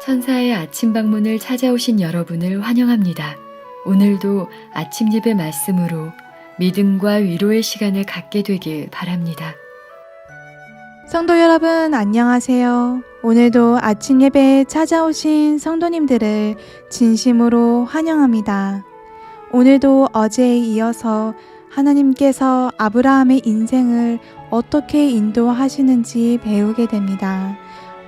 천사의 아침 방문을 찾아오신 여러분을 환영합니다. 오늘도 아침 예배 말씀으로 믿음과 위로의 시간을 갖게 되길 바랍니다. 성도 여러분 안녕하세요. 오늘도 아침 예배에 찾아오신 성도님들을 진심으로 환영합니다. 오늘도 어제에 이어서 하나님께서 아브라함의 인생을 어떻게 인도하시는지 배우게 됩니다.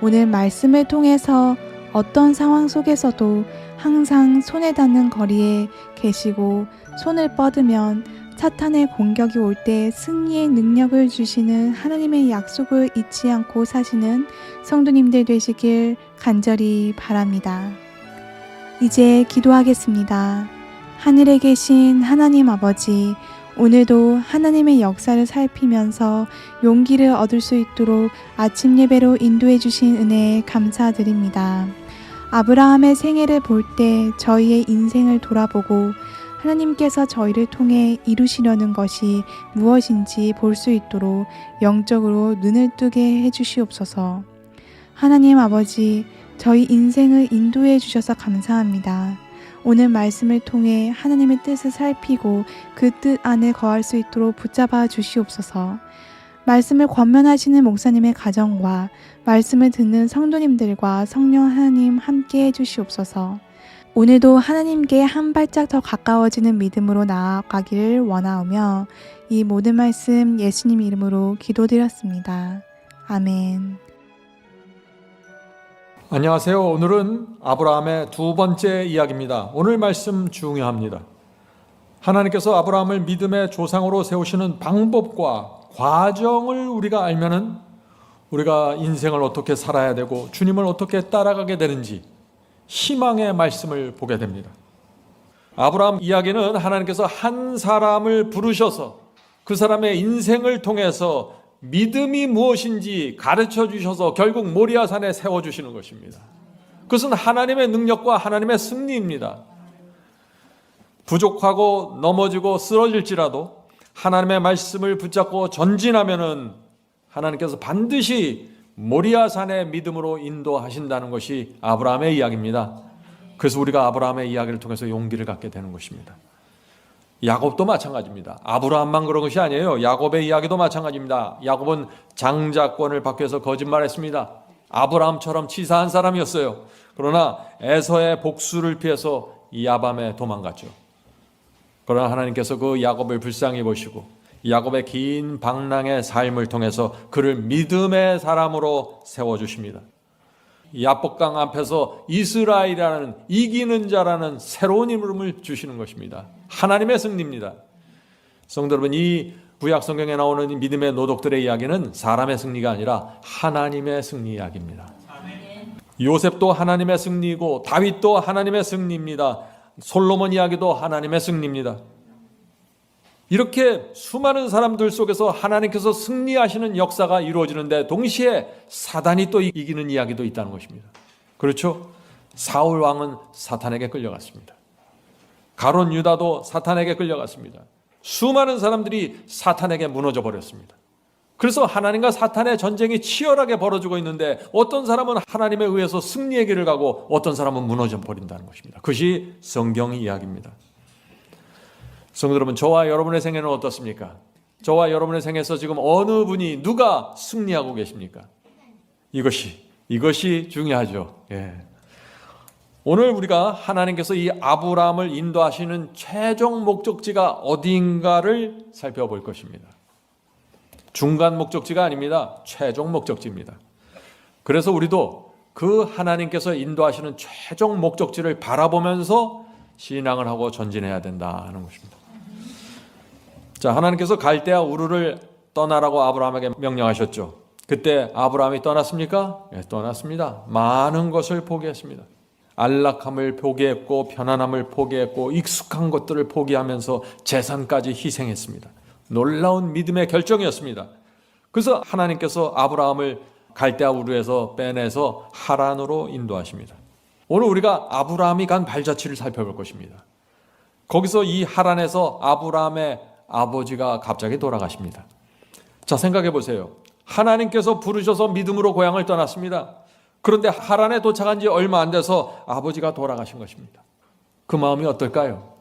오늘 말씀을 통해서 어떤 상황 속에서도 항상 손에 닿는 거리에 계시고 손을 뻗으면 사탄의 공격이 올 때 승리의 능력을 주시는 하나님의 약속을 잊지 않고 사시는 성도님들 되시길 간절히 바랍니다. 이제 기도하겠습니다. 하늘에 계신 하나님 아버지, 오늘도 하나님의 역사를 살피면서 용기를 얻을 수 있도록 아침 예배로 인도해 주신 은혜에 감사드립니다. 아브라함의 생애를 볼 때 저희의 인생을 돌아보고 하나님께서 저희를 통해 이루시려는 것이 무엇인지 볼 수 있도록 영적으로 눈을 뜨게 해주시옵소서. 하나님 아버지, 저희 인생을 인도해 주셔서 감사합니다. 오늘 말씀을 통해 하나님의 뜻을 살피고 그 뜻 안에 거할 수 있도록 붙잡아 주시옵소서. 말씀을 권면하시는 목사님의 가정과 말씀을 듣는 성도님들과 성령 하나님 함께 해주시옵소서. 오늘도 하나님께 한 발짝 더 가까워지는 믿음으로 나아가기를 원하오며 이 모든 말씀 예수님 이름으로 기도드렸습니다. 아멘. 안녕하세요. 오늘은 아브라함의 두 번째 이야기입니다. 오늘 말씀 중요합니다. 하나님께서 아브라함을 믿음의 조상으로 세우시는 방법과 과정을 우리가 알면은 우리가 인생을 어떻게 살아야 되고 주님을 어떻게 따라가게 되는지 희망의 말씀을 보게 됩니다. 아브라함 이야기는 하나님께서 한 사람을 부르셔서 그 사람의 인생을 통해서 믿음이 무엇인지 가르쳐 주셔서 결국 모리아산에 세워주시는 것입니다. 그것은 하나님의 능력과 하나님의 승리입니다. 부족하고 넘어지고 쓰러질지라도 하나님의 말씀을 붙잡고 전진하면은 하나님께서 반드시 모리아산의 믿음으로 인도하신다는 것이 아브라함의 이야기입니다. 그래서 우리가 아브라함의 이야기를 통해서 용기를 갖게 되는 것입니다. 야곱도 마찬가지입니다. 아브라함만 그런 것이 아니에요. 야곱의 이야기도 마찬가지입니다. 야곱은 장자권을 받기 위해서 거짓말했습니다. 아브라함처럼 치사한 사람이었어요. 그러나 에서의 복수를 피해서 야밤에 도망갔죠. 그러나 하나님께서 그 야곱을 불쌍히 보시고 야곱의 긴 방랑의 삶을 통해서 그를 믿음의 사람으로 세워주십니다. 야복강 앞에서 이스라엘이라는 이기는 자라는 새로운 이름을 주시는 것입니다. 하나님의 승리입니다. 성도 여러분, 이 구약 성경에 나오는 믿음의 노독들의 이야기는 사람의 승리가 아니라 하나님의 승리 이야기입니다. 요셉도 하나님의 승리이고 다윗도 하나님의 승리입니다. 솔로몬 이야기도 하나님의 승리입니다. 이렇게 수많은 사람들 속에서 하나님께서 승리하시는 역사가 이루어지는데 동시에 사단이 또 이기는 이야기도 있다는 것입니다. 그렇죠? 사울 왕은 사탄에게 끌려갔습니다. 가론 유다도 사탄에게 끌려갔습니다. 수많은 사람들이 사탄에게 무너져 버렸습니다. 그래서 하나님과 사탄의 전쟁이 치열하게 벌어지고 있는데 어떤 사람은 하나님에 의해서 승리의 길을 가고 어떤 사람은 무너져 버린다는 것입니다. 그것이 성경 이야기입니다. 성도 여러분, 저와 여러분의 생애는 어떻습니까? 저와 여러분의 생에서 지금 어느 분이 누가 승리하고 계십니까? 이것이 중요하죠. 예. 오늘 우리가 하나님께서 이 아브라함을 인도하시는 최종 목적지가 어디인가를 살펴볼 것입니다. 중간 목적지가 아닙니다. 최종 목적지입니다. 그래서 우리도 그 하나님께서 인도하시는 최종 목적지를 바라보면서 신앙을 하고 전진해야 된다는 것입니다. 자, 하나님께서 갈대아 우르를 떠나라고 아브라함에게 명령하셨죠. 그때 아브라함이 떠났습니까? 네, 떠났습니다. 많은 것을 포기했습니다. 안락함을 포기했고 편안함을 포기했고 익숙한 것들을 포기하면서 재산까지 희생했습니다. 놀라운 믿음의 결정이었습니다. 그래서 하나님께서 아브라함을 갈대아 우르에서 빼내서 하란으로 인도하십니다. 오늘 우리가 아브라함이 간 발자취를 살펴볼 것입니다. 거기서 이 하란에서 아브라함의 아버지가 갑자기 돌아가십니다. 자, 생각해 보세요. 하나님께서 부르셔서 믿음으로 고향을 떠났습니다. 그런데 하란에 도착한 지 얼마 안 돼서 아버지가 돌아가신 것입니다. 그 마음이 어떨까요?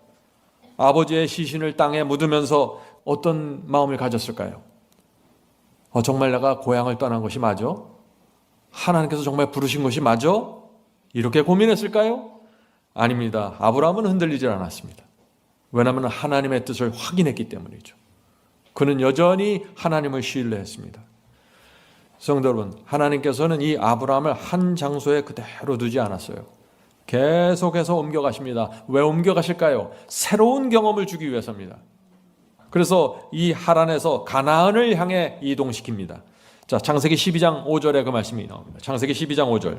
아버지의 시신을 땅에 묻으면서 어떤 마음을 가졌을까요? 정말 내가 고향을 떠난 것이 맞아? 하나님께서 정말 부르신 것이 맞아? 이렇게 고민했을까요? 아닙니다. 아브라함은 흔들리지 않았습니다. 왜냐하면 하나님의 뜻을 확인했기 때문이죠. 그는 여전히 하나님을 신뢰했습니다. 성도 여러분, 하나님께서는 이 아브라함을 한 장소에 그대로 두지 않았어요. 계속해서 옮겨가십니다. 왜 옮겨가실까요? 새로운 경험을 주기 위해서입니다. 그래서 이 하란에서 가나안을 향해 이동시킵니다. 자, 창세기 12장 5절에 그 말씀이 나옵니다. 창세기 12장 5절.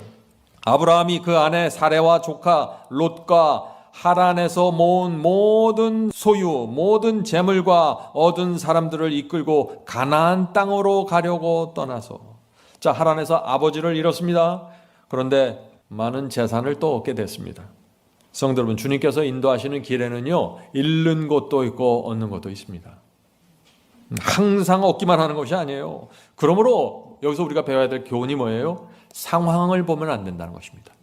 아브라함이 그 아내 사레와 조카 롯과 하란에서 모은 모든 소유, 모든 재물과 얻은 사람들을 이끌고 가나안 땅으로 가려고 떠나서, 자, 하란에서 아버지를 잃었습니다. 그런데 많은 재산을 또 얻게 됐습니다. 성도 여러분, 주님께서 인도하시는 길에는요, 잃는 것도 있고 얻는 것도 있습니다. 항상 얻기만 하는 것이 아니에요. 그러므로 여기서 우리가 배워야 될 교훈이 뭐예요? 상황을 보면 안 된다는 것입니다.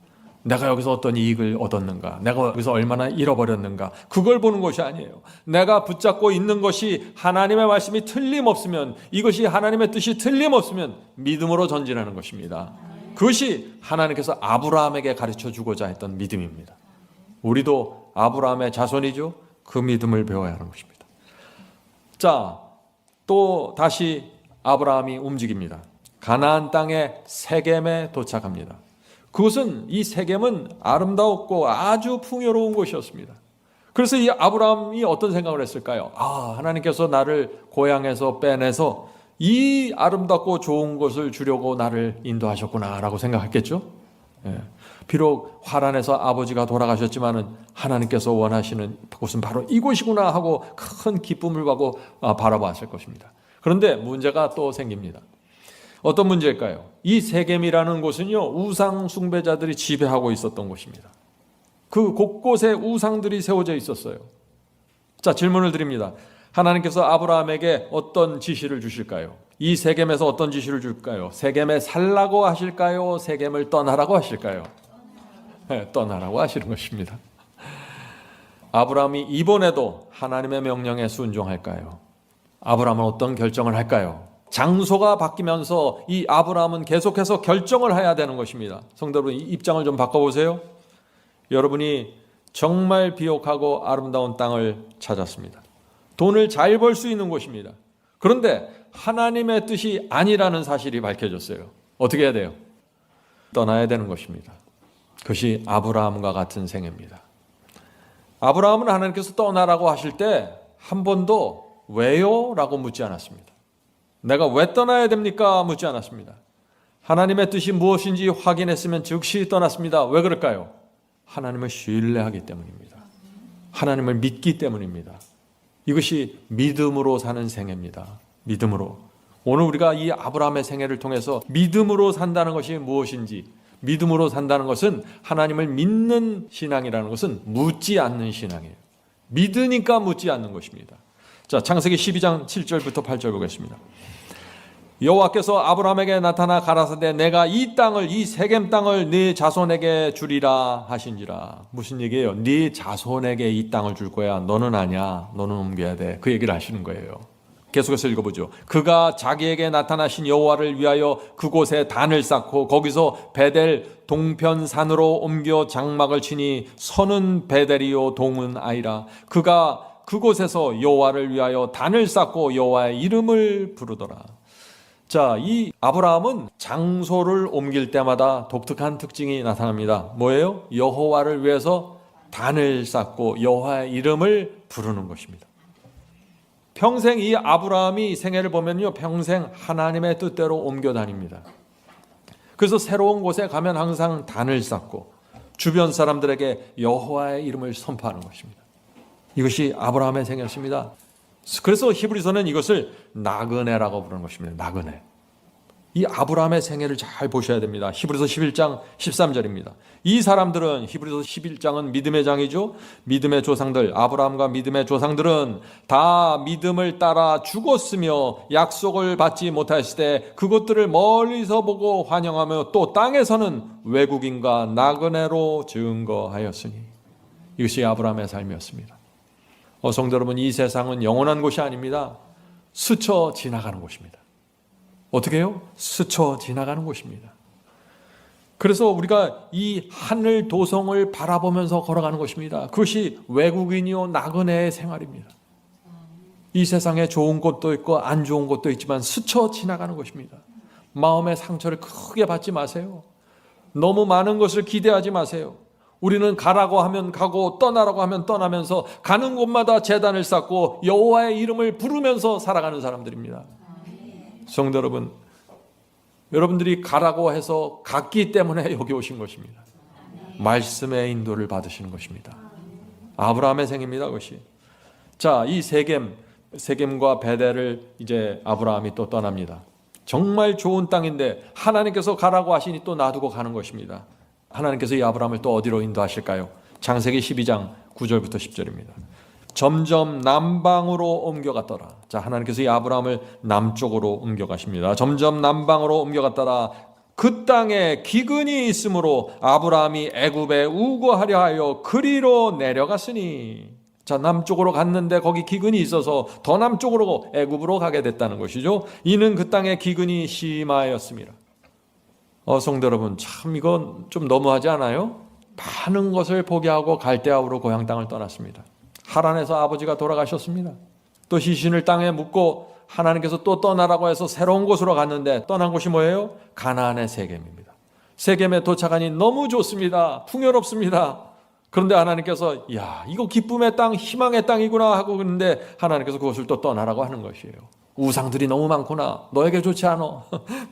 내가 여기서 어떤 이익을 얻었는가, 내가 여기서 얼마나 잃어버렸는가, 그걸 보는 것이 아니에요. 내가 붙잡고 있는 것이 하나님의 말씀이 틀림없으면, 이것이 하나님의 뜻이 틀림없으면 믿음으로 전진하는 것입니다. 그것이 하나님께서 아브라함에게 가르쳐 주고자 했던 믿음입니다. 우리도 아브라함의 자손이죠. 그 믿음을 배워야 하는 것입니다. 자, 또 다시 아브라함이 움직입니다. 가나안 땅의 세겜에 도착합니다. 그것은, 이 세겜은 아름다웠고 아주 풍요로운 곳이었습니다. 그래서 이 아브라함이 어떤 생각을 했을까요? 하나님께서 나를 고향에서 빼내서 이 아름답고 좋은 곳을 주려고 나를 인도하셨구나 라고 생각했겠죠. 비록 하란에서 아버지가 돌아가셨지만은 하나님께서 원하시는 곳은 바로 이곳이구나 하고 큰 기쁨을 가고 바라봤을 것입니다. 그런데 문제가 또 생깁니다. 어떤 문제일까요? 이 세겜이라는 곳은요, 우상 숭배자들이 지배하고 있었던 곳입니다. 그 곳곳에 우상들이 세워져 있었어요. 자, 질문을 드립니다. 하나님께서 아브라함에게 어떤 지시를 주실까요? 이 세겜에서 어떤 지시를 줄까요? 세겜에 살라고 하실까요? 세겜을 떠나라고 하실까요? 떠나라고 하시는 것입니다. 아브라함이 이번에도 하나님의 명령에 순종할까요? 아브라함은 어떤 결정을 할까요? 장소가 바뀌면서 이 아브라함은 계속해서 결정을 해야 되는 것입니다. 성도 여러분, 입장을 좀 바꿔보세요. 여러분이 정말 비옥하고 아름다운 땅을 찾았습니다. 돈을 잘 벌 수 있는 곳입니다. 그런데 하나님의 뜻이 아니라는 사실이 밝혀졌어요. 어떻게 해야 돼요? 떠나야 되는 것입니다. 그것이 아브라함과 같은 생애입니다. 아브라함은 하나님께서 떠나라고 하실 때 한 번도 왜요? 라고 묻지 않았습니다. 내가 왜 떠나야 됩니까? 묻지 않았습니다. 하나님의 뜻이 무엇인지 확인했으면 즉시 떠났습니다. 왜 그럴까요? 하나님을 신뢰하기 때문입니다. 하나님을 믿기 때문입니다. 이것이 믿음으로 사는 생애입니다. 믿음으로. 오늘 우리가 이 아브라함의 생애를 통해서 믿음으로 산다는 것이 무엇인지, 믿음으로 산다는 것은 하나님을 믿는 신앙이라는 것은 묻지 않는 신앙이에요. 믿으니까 묻지 않는 것입니다. 자, 창세기 12장 7절부터 8절 보겠습니다. 여호와께서 아브라함에게 나타나 가라사대 내가 이 땅을, 이 세겜 땅을 네 자손에게 주리라 하신지라. 무슨 얘기예요? 네 자손에게 이 땅을 줄 거야. 너는 아니야. 너는 옮겨야 돼. 그 얘기를 하시는 거예요. 계속해서 읽어보죠. 그가 자기에게 나타나신 여호와를 위하여 그곳에 단을 쌓고 거기서 베델 동편산으로 옮겨 장막을 치니 선은 베델이요 동은 아이라. 그가 그곳에서 여호와를 위하여 단을 쌓고 여호와의 이름을 부르더라. 자, 이 아브라함은 장소를 옮길 때마다 독특한 특징이 나타납니다. 뭐예요? 여호와를 위해서 단을 쌓고 여호와의 이름을 부르는 것입니다. 평생 이 아브라함이 생애를 보면요, 평생 하나님의 뜻대로 옮겨 다닙니다. 그래서 새로운 곳에 가면 항상 단을 쌓고 주변 사람들에게 여호와의 이름을 선포하는 것입니다. 이것이 아브라함의 생애였습니다. 그래서 히브리서는 이것을 나그네라고 부르는 것입니다. 나그네. 이 아브라함의 생애를 잘 보셔야 됩니다. 히브리서 11장 13절입니다. 이 사람들은, 히브리서 11장은 믿음의 장이죠. 믿음의 조상들, 아브라함과 믿음의 조상들은 다 믿음을 따라 죽었으며 약속을 받지 못했을 때 그것들을 멀리서 보고 환영하며 또 땅에서는 외국인과 나그네로 증거하였으니, 이것이 아브라함의 삶이었습니다. 성도 여러분, 이 세상은 영원한 곳이 아닙니다. 스쳐 지나가는 곳입니다. 어떻게 해요? 스쳐 지나가는 곳입니다. 그래서 우리가 이 하늘 도성을 바라보면서 걸어가는 것입니다. 그것이 외국인이요 나그네의 생활입니다. 이 세상에 좋은 곳도 있고 안 좋은 곳도 있지만 스쳐 지나가는 것입니다. 마음의 상처를 크게 받지 마세요. 너무 많은 것을 기대하지 마세요. 우리는 가라고 하면 가고 떠나라고 하면 떠나면서 가는 곳마다 제단을 쌓고 여호와의 이름을 부르면서 살아가는 사람들입니다. 성도 여러분, 여러분들이 가라고 해서 갔기 때문에 여기 오신 것입니다. 말씀의 인도를 받으시는 것입니다. 아브라함의 생입니다, 그것이. 자, 이 세겜과 베델을 이제 아브라함이 또 떠납니다. 정말 좋은 땅인데 하나님께서 가라고 하시니 또 놔두고 가는 것입니다. 하나님께서 이 아브라함을 또 어디로 인도하실까요? 창세기 12장 9절부터 10절입니다. 점점 남방으로 옮겨갔더라. 자, 하나님께서 이 아브라함을 남쪽으로 옮겨가십니다. 점점 남방으로 옮겨갔더라. 그 땅에 기근이 있으므로 아브라함이 애굽에 우거하려 하여 그리로 내려갔으니. 자, 남쪽으로 갔는데 거기 기근이 있어서 더 남쪽으로 애굽으로 가게 됐다는 것이죠. 이는 그 땅에 기근이 심하였습니다. 성도 여러분, 참 이건 좀 너무하지 않아요? 많은 것을 포기하고 갈대아우로 고향 땅을 떠났습니다. 하란에서 아버지가 돌아가셨습니다. 또 시신을 땅에 묻고 하나님께서 또 떠나라고 해서 새로운 곳으로 갔는데 떠난 곳이 뭐예요? 가나안의 세겜입니다. 세겜에 도착하니 너무 좋습니다. 풍요롭습니다. 그런데 하나님께서 야, 이거 기쁨의 땅, 희망의 땅이구나 하고 그런데 하나님께서 그것을 또 떠나라고 하는 것이에요. 우상들이 너무 많구나. 너에게 좋지 않아.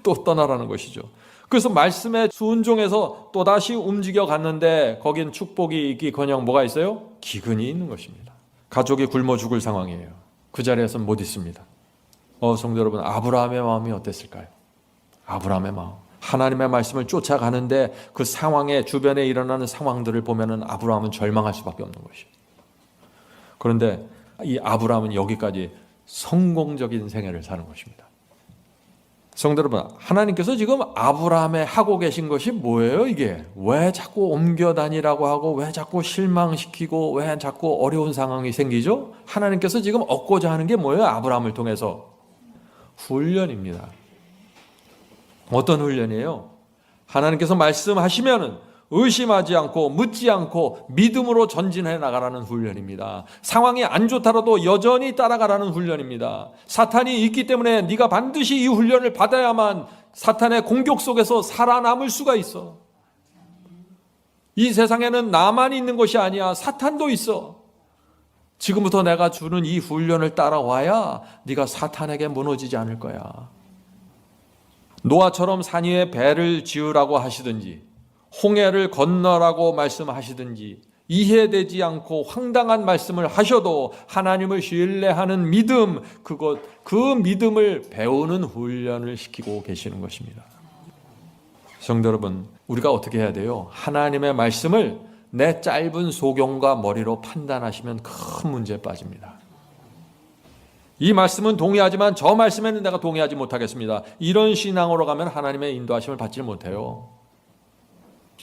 또 떠나라는 것이죠. 그래서 말씀의 순종에서 또다시 움직여 갔는데 거긴 축복이 있기커녕 뭐가 있어요? 기근이 있는 것입니다. 가족이 굶어 죽을 상황이에요. 그 자리에서는 못 있습니다. 성도 여러분, 아브라함의 마음이 어땠을까요? 아브라함의 마음. 하나님의 말씀을 쫓아가는데 그 상황에 주변에 일어나는 상황들을 보면은 아브라함은 절망할 수밖에 없는 것이에요. 그런데 이 아브라함은 여기까지 성공적인 생애를 사는 것입니다. 성도 여러분, 하나님께서 지금 아브라함에 하고 계신 것이 뭐예요? 이게 왜 자꾸 옮겨 다니라고 하고 왜 자꾸 실망시키고 왜 자꾸 어려운 상황이 생기죠? 하나님께서 지금 얻고자 하는 게 뭐예요? 아브라함을 통해서 훈련입니다. 어떤 훈련이에요? 하나님께서 말씀하시면은 의심하지 않고 묻지 않고 믿음으로 전진해 나가라는 훈련입니다. 상황이 안 좋더라도 여전히 따라가라는 훈련입니다. 사탄이 있기 때문에 네가 반드시 이 훈련을 받아야만 사탄의 공격 속에서 살아남을 수가 있어. 이 세상에는 나만 있는 것이 아니야. 사탄도 있어. 지금부터 내가 주는 이 훈련을 따라와야 네가 사탄에게 무너지지 않을 거야. 노아처럼 산 위에 배를 지으라고 하시든지 홍해를 건너라고 말씀하시든지 이해되지 않고 황당한 말씀을 하셔도 하나님을 신뢰하는 믿음, 그 믿음을 배우는 훈련을 시키고 계시는 것입니다. 성도 여러분, 우리가 어떻게 해야 돼요? 하나님의 말씀을 내 짧은 소경과 머리로 판단하시면 큰 문제에 빠집니다. 이 말씀은 동의하지만 저 말씀에는 내가 동의하지 못하겠습니다. 이런 신앙으로 가면 하나님의 인도하심을 받지 못해요.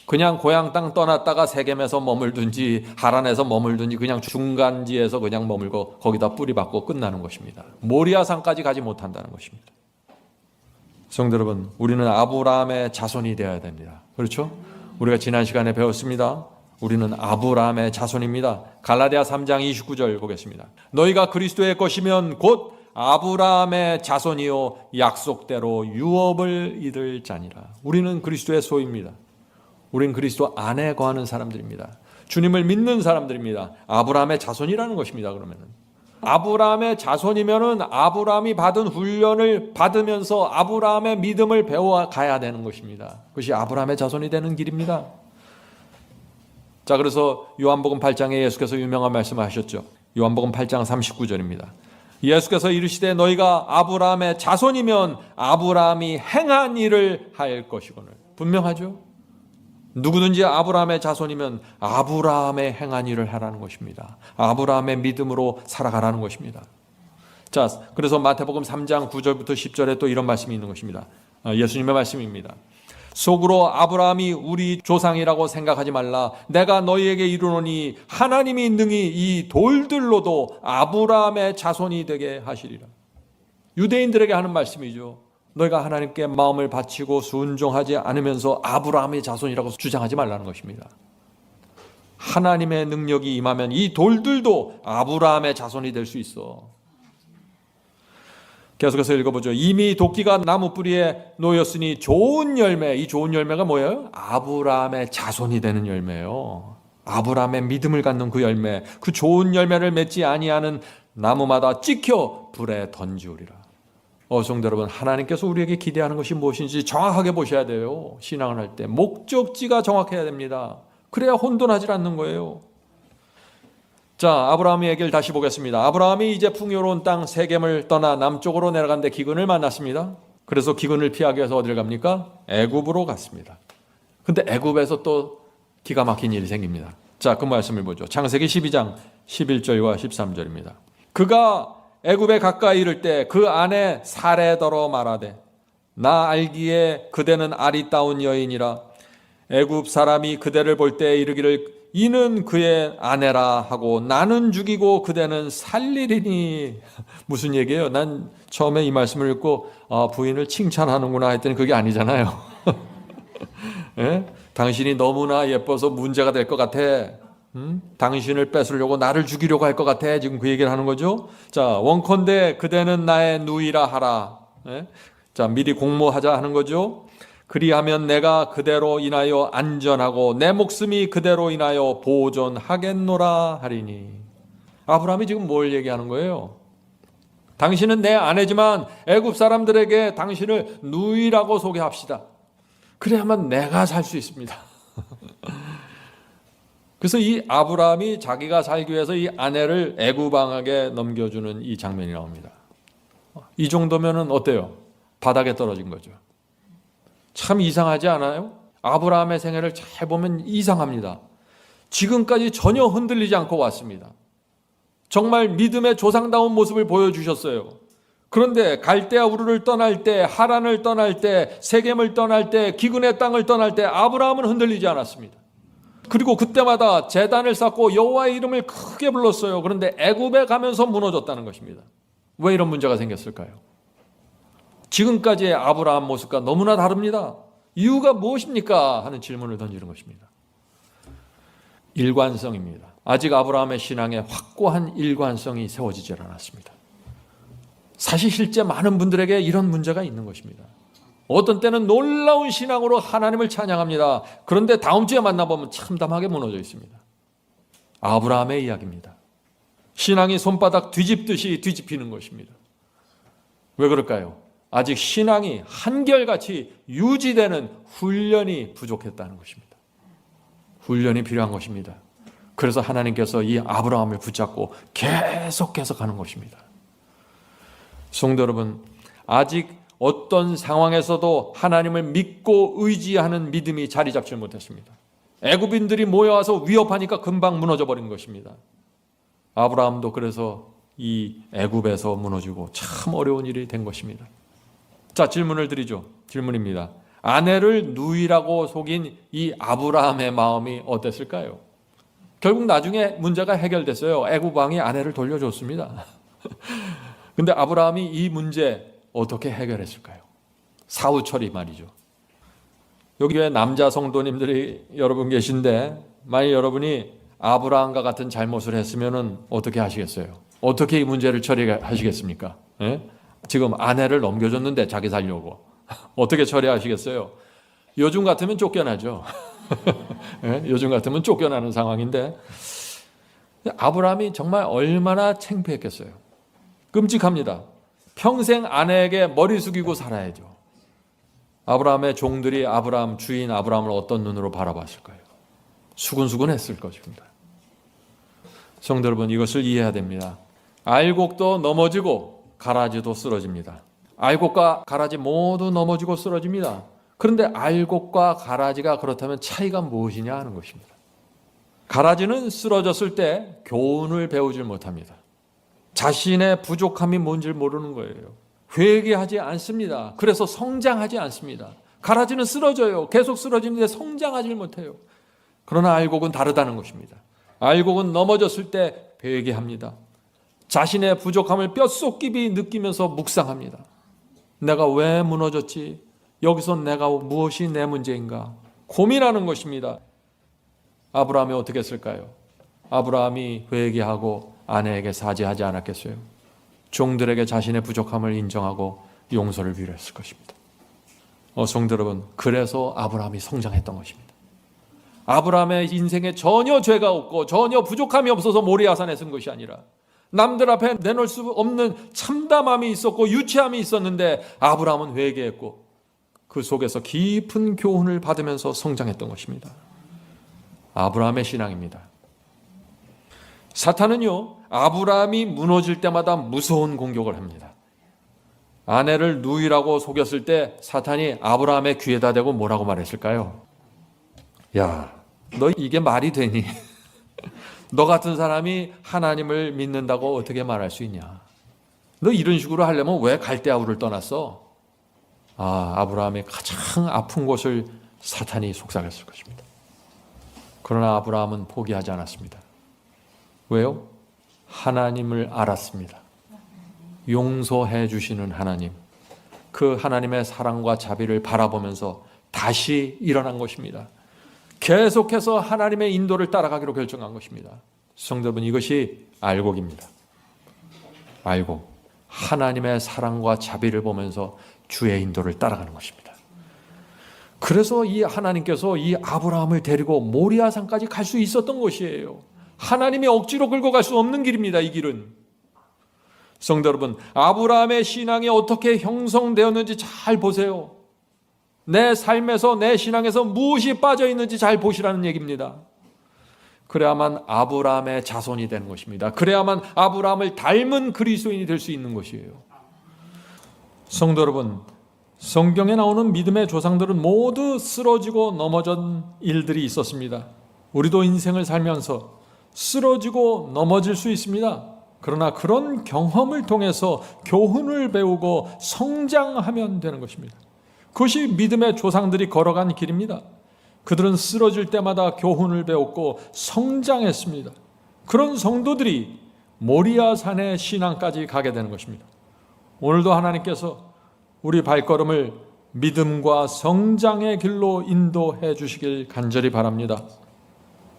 그냥 고향 땅 떠났다가 세겜에서 머물든지 하란에서 머물든지 그냥 중간지에서 그냥 머물고 거기다 뿌리 박고 끝나는 것입니다. 모리아산까지 가지 못한다는 것입니다. 성도 여러분, 우리는 아브라함의 자손이 되어야 됩니다. 그렇죠? 우리가 지난 시간에 배웠습니다. 우리는 아브라함의 자손입니다. 갈라디아 3장 29절 보겠습니다. 너희가 그리스도의 것이면 곧 아브라함의 자손이요 약속대로 유업을 이룰 자니라. 우리는 그리스도의 소유입니다. 우린 그리스도 안에 거하는 사람들입니다. 주님을 믿는 사람들입니다. 아브라함의 자손이라는 것입니다. 그러면은 아브라함의 자손이면은 아브라함이 받은 훈련을 받으면서 아브라함의 믿음을 배워 가야 되는 것입니다. 그것이 아브라함의 자손이 되는 길입니다. 자, 그래서 요한복음 8장에 예수께서 유명한 말씀을 하셨죠. 요한복음 8장 39절입니다. 예수께서 이르시되 너희가 아브라함의 자손이면 아브라함이 행한 일을 할 것이거늘. 분명하죠? 누구든지 아브라함의 자손이면 아브라함의 행한 일을 하라는 것입니다. 아브라함의 믿음으로 살아가라는 것입니다. 자, 그래서 마태복음 3장 9절부터 10절에 또 이런 말씀이 있는 것입니다. 예수님의 말씀입니다. 속으로 아브라함이 우리 조상이라고 생각하지 말라. 내가 너희에게 이르노니 하나님이 능히 이 돌들로도 아브라함의 자손이 되게 하시리라. 유대인들에게 하는 말씀이죠. 너희가 하나님께 마음을 바치고 순종하지 않으면서 아브라함의 자손이라고 주장하지 말라는 것입니다. 하나님의 능력이 임하면 이 돌들도 아브라함의 자손이 될 수 있어. 계속해서 읽어보죠. 이미 도끼가 나무 뿌리에 놓였으니 좋은 열매, 이 좋은 열매가 뭐예요? 아브라함의 자손이 되는 열매예요. 아브라함의 믿음을 갖는 그 열매, 그 좋은 열매를 맺지 아니하는 나무마다 찍혀 불에 던지우리라. 성도 여러분, 하나님께서 우리에게 기대하는 것이 무엇인지 정확하게 보셔야 돼요. 신앙을 할 때 목적지가 정확해야 됩니다. 그래야 혼돈하지 않는 거예요. 자, 아브라함의 얘기를 다시 보겠습니다. 아브라함이 이제 풍요로운 땅 세겜을 떠나 남쪽으로 내려간데 기근을 만났습니다. 그래서 기근을 피하기 위해서 어디를 갑니까? 애굽으로 갔습니다. 근데 애굽에서 또 기가 막힌 일이 생깁니다. 자, 그 말씀을 보죠. 창세기 12장 11절과 13절입니다. 그가 애굽에 가까이 이를 때 그 아내 사레더러 말하되 나 알기에 그대는 아리따운 여인이라 애굽 사람이 그대를 볼 때 이르기를 이는 그의 아내라 하고 나는 죽이고 그대는 살리리니. 무슨 얘기예요? 난 처음에 이 말씀을 읽고 부인을 칭찬하는구나 했더니 그게 아니잖아요. 예? 당신이 너무나 예뻐서 문제가 될 것 같아. 당신을 뺏으려고 나를 죽이려고 할 것 같아. 지금 그 얘기를 하는 거죠. 자, 원컨대 그대는 나의 누이라 하라. 예? 자, 미리 공모하자 하는 거죠. 그리하면 내가 그대로 인하여 안전하고 내 목숨이 그대로 인하여 보존하겠노라 하리니. 아브라함이 지금 뭘 얘기하는 거예요? 당신은 내 아내지만 애굽 사람들에게 당신을 누이라고 소개합시다. 그래야만 내가 살 수 있습니다. 그래서 이 아브라함이 자기가 살기 위해서 이 아내를 애굽 왕에게 넘겨주는 이 장면이 나옵니다. 이 정도면은 어때요? 바닥에 떨어진 거죠. 참 이상하지 않아요? 아브라함의 생애를 잘 보면 이상합니다. 지금까지 전혀 흔들리지 않고 왔습니다. 정말 믿음의 조상다운 모습을 보여주셨어요. 그런데 갈대아 우르를 떠날 때, 하란을 떠날 때, 세겜을 떠날 때, 기근의 땅을 떠날 때 아브라함은 흔들리지 않았습니다. 그리고 그때마다 제단을 쌓고 여호와의 이름을 크게 불렀어요. 그런데 애굽에 가면서 무너졌다는 것입니다. 왜 이런 문제가 생겼을까요? 지금까지의 아브라함 모습과 너무나 다릅니다. 이유가 무엇입니까? 하는 질문을 던지는 것입니다. 일관성입니다. 아직 아브라함의 신앙에 확고한 일관성이 세워지지 않았습니다. 사실 실제 많은 분들에게 이런 문제가 있는 것입니다. 어떤 때는 놀라운 신앙으로 하나님을 찬양합니다. 그런데 다음 주에 만나보면 참담하게 무너져 있습니다. 아브라함의 이야기입니다. 신앙이 손바닥 뒤집듯이 뒤집히는 것입니다. 왜 그럴까요? 아직 신앙이 한결같이 유지되는 훈련이 부족했다는 것입니다. 훈련이 필요한 것입니다. 그래서 하나님께서 이 아브라함을 붙잡고 계속해서 가는 것입니다. 성도 여러분, 아직 어떤 상황에서도 하나님을 믿고 의지하는 믿음이 자리 잡지 못했습니다. 애굽인들이 모여와서 위협하니까 금방 무너져 버린 것입니다. 아브라함도 그래서 이 애굽에서 무너지고 참 어려운 일이 된 것입니다. 자, 질문을 드리죠. 질문입니다. 아내를 누이라고 속인 이 아브라함의 마음이 어땠을까요? 결국 나중에 문제가 해결됐어요. 애굽 왕이 아내를 돌려줬습니다. 근데 아브라함이 이 문제 어떻게 해결했을까요? 사후 처리 말이죠. 여기에 남자 성도님들이 여러분 계신데 만약 여러분이 아브라함과 같은 잘못을 했으면 어떻게 하시겠어요? 어떻게 이 문제를 처리하시겠습니까? 예? 지금 아내를 넘겨줬는데 자기 살려고 어떻게 처리하시겠어요? 요즘 같으면 쫓겨나죠. 예? 요즘 같으면 쫓겨나는 상황인데 아브라함이 정말 얼마나 창피했겠어요. 끔찍합니다. 평생 아내에게 머리 숙이고 살아야죠. 아브라함의 종들이 아브라함 주인 아브라함을 어떤 눈으로 바라봤을까요? 수근수근했을 것입니다. 성도 여러분, 이것을 이해해야 됩니다. 알곡도 넘어지고 가라지도 쓰러집니다. 알곡과 가라지 모두 넘어지고 쓰러집니다. 그런데 알곡과 가라지가 그렇다면 차이가 무엇이냐 하는 것입니다. 가라지는 쓰러졌을 때 교훈을 배우질 못합니다. 자신의 부족함이 뭔지 모르는 거예요. 회개하지 않습니다. 그래서 성장하지 않습니다. 가라지는 쓰러져요. 계속 쓰러지는데 성장하지 못해요. 그러나 알곡은 다르다는 것입니다. 알곡은 넘어졌을 때 회개합니다. 자신의 부족함을 뼛속 깊이 느끼면서 묵상합니다. 내가 왜 무너졌지? 여기서 내가 무엇이 내 문제인가? 고민하는 것입니다. 아브라함이 어떻게 했을까요? 아브라함이 회개하고 아내에게 사죄하지 않았겠어요? 종들에게 자신의 부족함을 인정하고 용서를 비료했을 것입니다. 성도 여러분, 그래서 아브라함이 성장했던 것입니다. 아브라함의 인생에 전혀 죄가 없고 전혀 부족함이 없어서 모리아산에 쓴 것이 아니라 남들 앞에 내놓을 수 없는 참담함이 있었고 유치함이 있었는데 아브라함은 회개했고 그 속에서 깊은 교훈을 받으면서 성장했던 것입니다. 아브라함의 신앙입니다. 사탄은요, 아브라함이 무너질 때마다 무서운 공격을 합니다. 아내를 누이라고 속였을 때 사탄이 아브라함의 귀에다 대고 뭐라고 말했을까요? 야, 너 이게 말이 되니? 너 같은 사람이 하나님을 믿는다고 어떻게 말할 수 있냐? 너 이런 식으로 하려면 왜 갈대아우를 떠났어? 아브라함의 가장 아픈 곳을 사탄이 속삭였을 것입니다. 그러나 아브라함은 포기하지 않았습니다. 왜요? 하나님을 알았습니다. 용서해 주시는 하나님, 그 하나님의 사랑과 자비를 바라보면서 다시 일어난 것입니다. 계속해서 하나님의 인도를 따라가기로 결정한 것입니다. 성도 여러분, 이것이 알곡입니다. 알곡, 하나님의 사랑과 자비를 보면서 주의 인도를 따라가는 것입니다. 그래서 이 하나님께서 이 아브라함을 데리고 모리아산까지 갈 수 있었던 것이에요. 하나님이 억지로 끌고 갈 수 없는 길입니다. 이 길은. 성도 여러분, 아브라함의 신앙이 어떻게 형성되었는지 잘 보세요. 내 삶에서, 내 신앙에서 무엇이 빠져 있는지 잘 보시라는 얘기입니다. 그래야만 아브라함의 자손이 되는 것입니다. 그래야만 아브라함을 닮은 그리스도인이 될 수 있는 것이에요. 성도 여러분, 성경에 나오는 믿음의 조상들은 모두 쓰러지고 넘어진 일들이 있었습니다. 우리도 인생을 살면서 쓰러지고 넘어질 수 있습니다. 그러나 그런 경험을 통해서 교훈을 배우고 성장하면 되는 것입니다. 그것이 믿음의 조상들이 걸어간 길입니다. 그들은 쓰러질 때마다 교훈을 배웠고 성장했습니다. 그런 성도들이 모리아산의 신앙까지 가게 되는 것입니다. 오늘도 하나님께서 우리 발걸음을 믿음과 성장의 길로 인도해 주시길 간절히 바랍니다.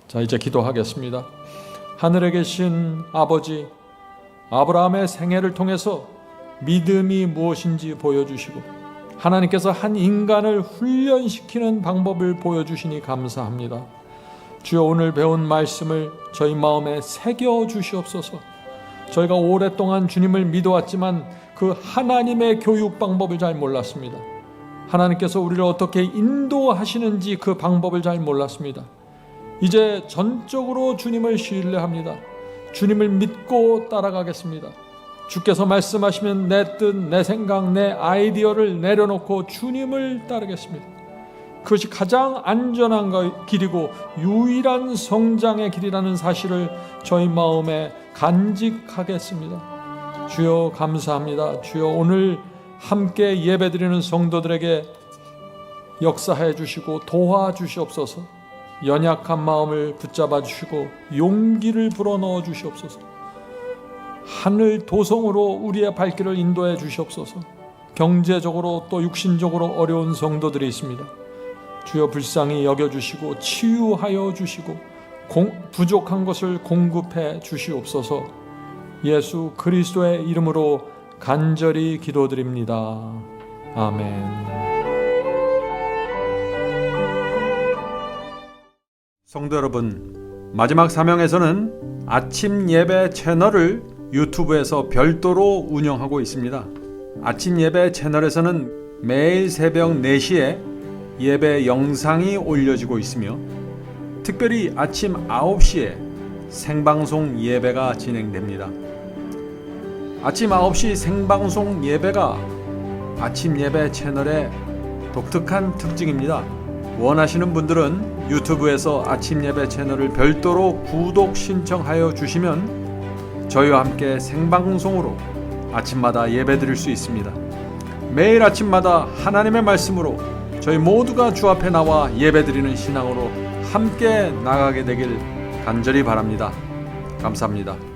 자, 이제 기도하겠습니다. 하늘에 계신 아버지, 아브라함의 생애를 통해서 믿음이 무엇인지 보여주시고 하나님께서 한 인간을 훈련시키는 방법을 보여주시니 감사합니다. 주여, 오늘 배운 말씀을 저희 마음에 새겨 주시옵소서. 저희가 오랫동안 주님을 믿어왔지만 그 하나님의 교육 방법을 잘 몰랐습니다. 하나님께서 우리를 어떻게 인도하시는지 그 방법을 잘 몰랐습니다. 이제 전적으로 주님을 신뢰합니다. 주님을 믿고 따라가겠습니다. 주께서 말씀하시면 내 뜻, 내 생각, 내 아이디어를 내려놓고 주님을 따르겠습니다. 그것이 가장 안전한 길이고 유일한 성장의 길이라는 사실을 저희 마음에 간직하겠습니다. 주여, 감사합니다. 주여, 오늘 함께 예배드리는 성도들에게 역사해 주시고 도와주시옵소서. 연약한 마음을 붙잡아 주시고 용기를 불어넣어 주시옵소서. 하늘 도성으로 우리의 발길을 인도해 주시옵소서. 경제적으로 또 육신적으로 어려운 성도들이 있습니다. 주여, 불쌍히 여겨주시고 치유하여 주시고 부족한 것을 공급해 주시옵소서. 예수 그리스도의 이름으로 간절히 기도드립니다. 아멘. 성도 여러분, 마지막 사명에서는 아침 예배 채널을 유튜브에서 별도로 운영하고 있습니다. 아침 예배 채널에서는 매일 새벽 4시에 예배 영상이 올려지고 있으며 특별히 아침 9시에 생방송 예배가 진행됩니다. 아침 9시 생방송 예배가 아침 예배 채널의 독특한 특징입니다. 원하시는 분들은 유튜브에서 아침 예배 채널을 별도로 구독 신청하여 주시면 저희와 함께 생방송으로 아침마다 예배 드릴 수 있습니다. 매일 아침마다 하나님의 말씀으로 저희 모두가 주 앞에 나와 예배 드리는 신앙으로 함께 나가게 되길 간절히 바랍니다. 감사합니다.